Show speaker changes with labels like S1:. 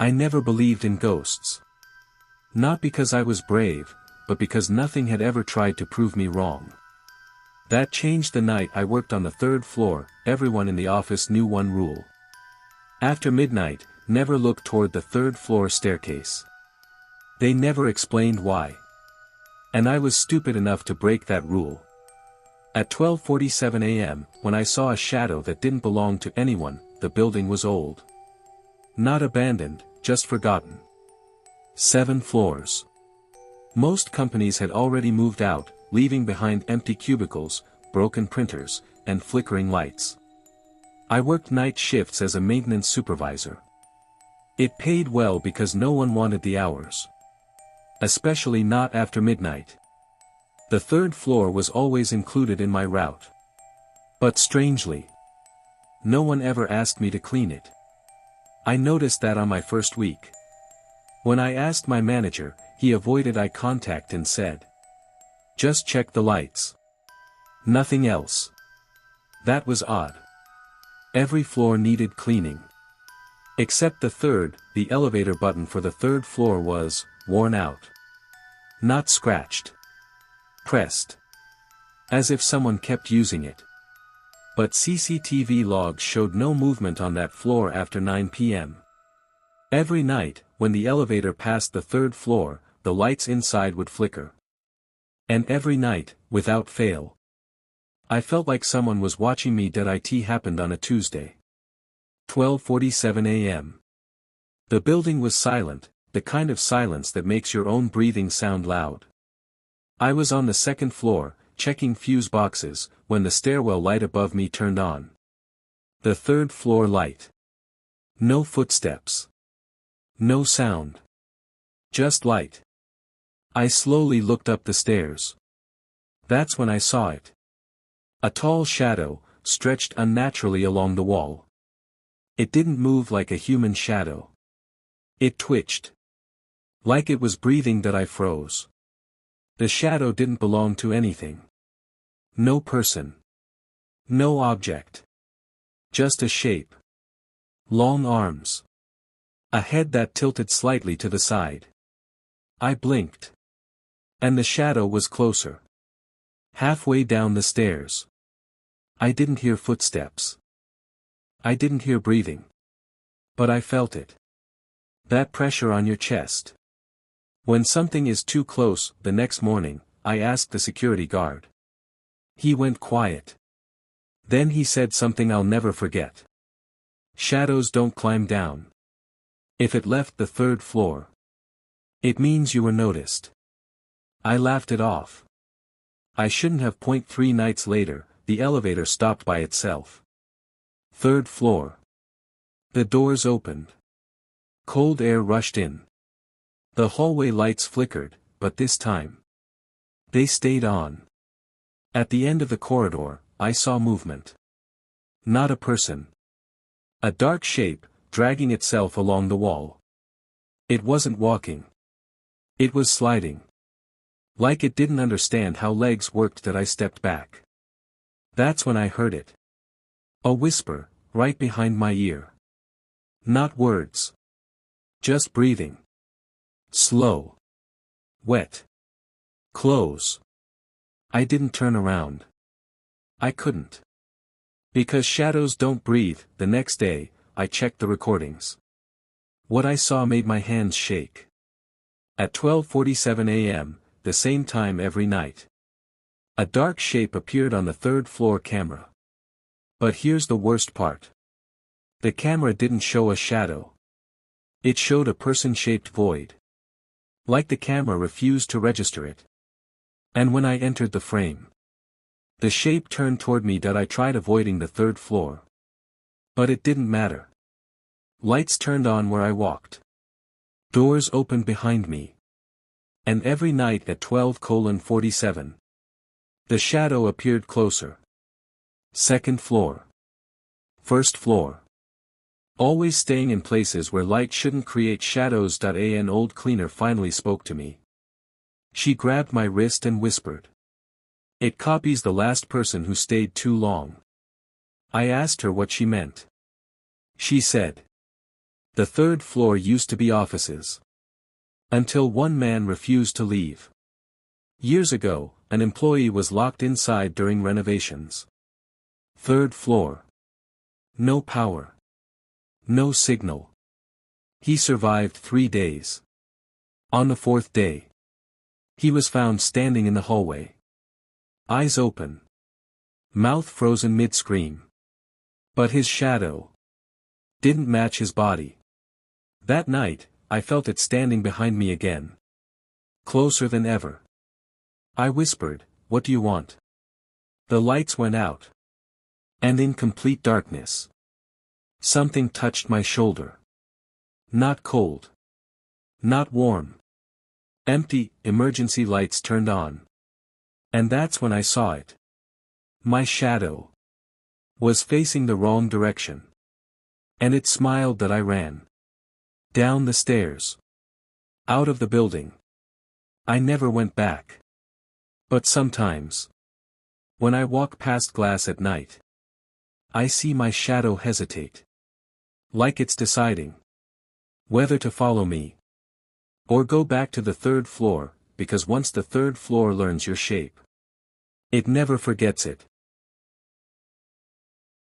S1: I never believed in ghosts. Not because I was brave, but because nothing had ever tried to prove me wrong. That changed the night I worked on the third floor. Everyone in the office knew one rule. After midnight, never look toward the third floor staircase. They never explained why. And I was stupid enough to break that rule. At 12:47 a.m., when I saw a shadow that didn't belong to anyone, the building was old. Not abandoned, just forgotten. 7 floors. Most companies had already moved out, leaving behind empty cubicles, broken printers, and flickering lights. I worked night shifts as a maintenance supervisor. It paid well because no one wanted the hours. Especially not after midnight. The third floor was always included in my route. But strangely, no one ever asked me to clean it. I noticed that on my first week. When I asked my manager, he avoided eye contact and said, "Just check the lights. Nothing else." That was odd. Every floor needed cleaning. Except the third. The elevator button for the third floor was worn out. Not scratched. Pressed. As if someone kept using it. But CCTV logs showed no movement on that floor after 9 p.m. Every night, when the elevator passed the third floor, the lights inside would flicker. And every night, without fail. I felt like someone was watching me. It happened on a Tuesday. 12:47 a.m. The building was silent, the kind of silence that makes your own breathing sound loud. I was on the second floor, checking fuse boxes, when the stairwell light above me turned on. The third floor light. No footsteps. No sound. Just light. I slowly looked up the stairs. That's when I saw it. A tall shadow, stretched unnaturally along the wall. It didn't move like a human shadow. It twitched. Like it was breathing. That I froze. The shadow didn't belong to anything. No person. No object. Just a shape. Long arms. A head that tilted slightly to the side. I blinked. And the shadow was closer. Halfway down the stairs. I didn't hear footsteps. I didn't hear breathing. But I felt it. That pressure on your chest. When something is too close. The next morning, I asked the security guard. He went quiet. Then he said something I'll never forget. Shadows don't climb down. If it left the third floor, it means you were noticed. I laughed it off. I shouldn't have. 3 nights later, the elevator stopped by itself. Third floor. The doors opened. Cold air rushed in. The hallway lights flickered, but this time, they stayed on. At the end of the corridor, I saw movement. Not a person. A dark shape, dragging itself along the wall. It wasn't walking. It was sliding. Like it didn't understand how legs worked. That I stepped back. That's when I heard it. A whisper, right behind my ear. Not words. Just breathing. Slow. Wet. Close. I didn't turn around. I couldn't. Because shadows don't breathe. The next day, I checked the recordings. What I saw made my hands shake. At 12:47 a.m., the same time every night. A dark shape appeared on the third floor camera. But here's the worst part. The camera didn't show a shadow. It showed a person-shaped void. Like the camera refused to register it. And when I entered the frame, the shape turned toward me. I tried avoiding the third floor. But it didn't matter. Lights turned on where I walked. Doors opened behind me. And every night at 12:47, the shadow appeared closer. Second floor. First floor. Always staying in places where light shouldn't create shadows. An old cleaner finally spoke to me. She grabbed my wrist and whispered. "It copies the last person who stayed too long." I asked her what she meant. She said, The third floor used to be offices. Until one man refused to leave. Years ago, an employee was locked inside during renovations. Third floor. No power. No signal. He survived 3 days. On the 4th day, he was found standing in the hallway. Eyes open. Mouth frozen mid-scream. But his shadow didn't match his body. That night, I felt it standing behind me again. Closer than ever. I whispered, "What do you want?" The lights went out. And in complete darkness, something touched my shoulder. Not cold. Not warm. Empty. Emergency lights turned on. And that's when I saw it. My shadow was facing the wrong direction. And it smiled that I ran. Down the stairs. Out of the building. I never went back. But sometimes, when I walk past glass at night, I see my shadow hesitate. Like it's deciding whether to follow me or go back to the third floor, because once the third floor learns your shape, it never forgets it.